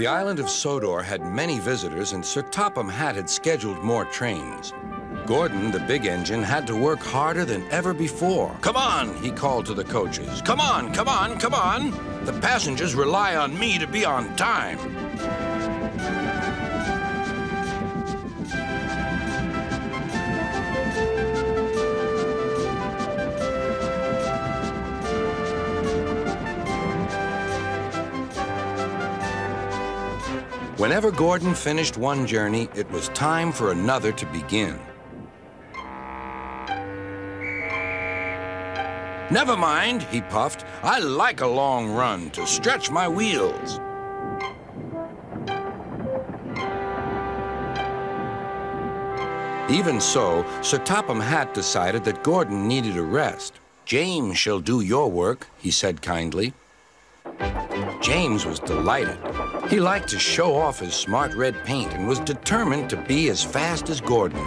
The island of Sodor had many visitors, and Sir Topham Hatt had scheduled more trains. Gordon, the big engine, had to work harder than ever before. "Come on," he called to the coaches. "Come on, come on, come on. The passengers rely on me to be on time." Whenever Gordon finished one journey, it was time for another to begin. "Never mind," he puffed. "I like a long run to stretch my wheels." Even so, Sir Topham Hatt decided that Gordon needed a rest. "James shall do your work," he said kindly. James was delighted. He liked to show off his smart red paint and was determined to be as fast as Gordon.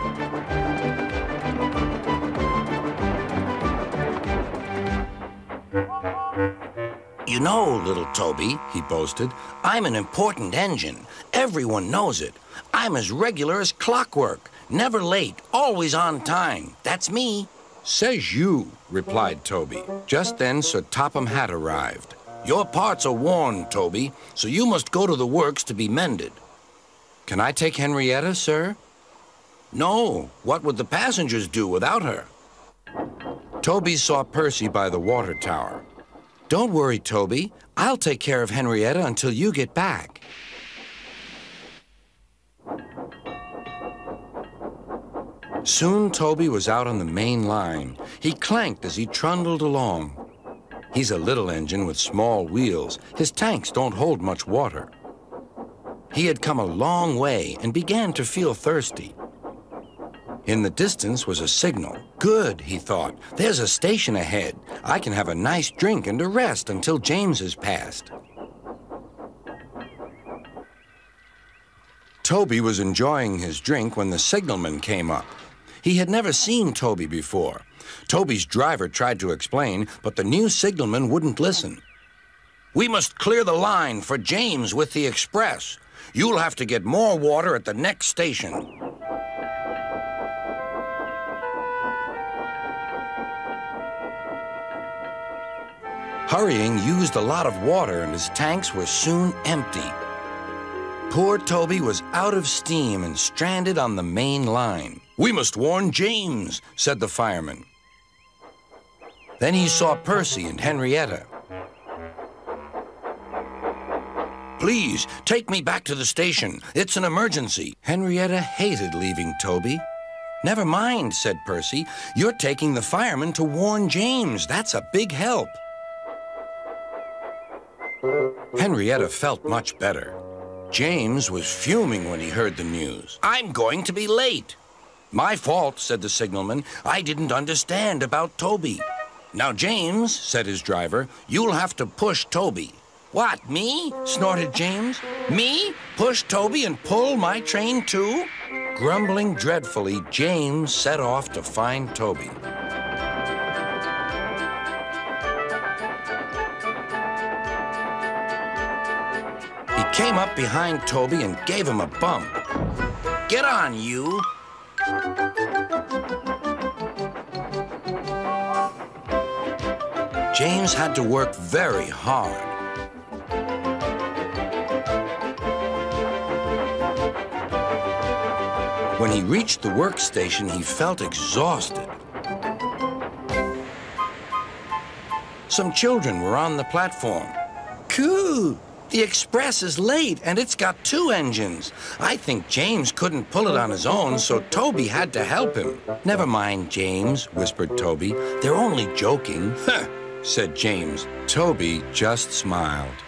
"You know, little Toby," he boasted, "I'm an important engine. Everyone knows it. I'm as regular as clockwork, never late, always on time. That's me." "Says you," replied Toby. Just then, Sir Topham Hatt arrived. "Your parts are worn, Toby, so you must go to the works to be mended." "Can I take Henrietta, sir?" "No. What would the passengers do without her?" Toby saw Percy by the water tower. "Don't worry, Toby. I'll take care of Henrietta until you get back." Soon Toby was out on the main line. He clanked as he trundled along. He's a little engine with small wheels. His tanks don't hold much water. He had come a long way and began to feel thirsty. In the distance was a signal. "Good," he thought. "There's a station ahead. I can have a nice drink and a rest until James has passed." Toby was enjoying his drink when the signalman came up. He had never seen Toby before. Toby's driver tried to explain, but the new signalman wouldn't listen. "We must clear the line for James with the express. You'll have to get more water at the next station." Hurrying used a lot of water, and his tanks were soon empty. Poor Toby was out of steam and stranded on the main line. "We must warn James," said the fireman. Then he saw Percy and Henrietta. "Please, take me back to the station. It's an emergency." Henrietta hated leaving Toby. "Never mind," said Percy. "You're taking the fireman to warn James. That's a big help." Henrietta felt much better. James was fuming when he heard the news. "I'm going to be late." "My fault," said the signalman. "I didn't understand about Toby." "Now, James," said his driver, "you'll have to push Toby." "What, me?" snorted James. "Me? Push Toby and pull my train too?" Grumbling dreadfully, James set off to find Toby. He came up behind Toby and gave him a bump. "Get on, you!" James had to work very hard. When he reached the workstation, he felt exhausted. Some children were on the platform. "Coo! The express is late, and it's got 2 engines. I think James couldn't pull it on his own, so Toby had to help him." "Never mind, James," whispered Toby. "They're only joking." "Huh," said James. Toby just smiled.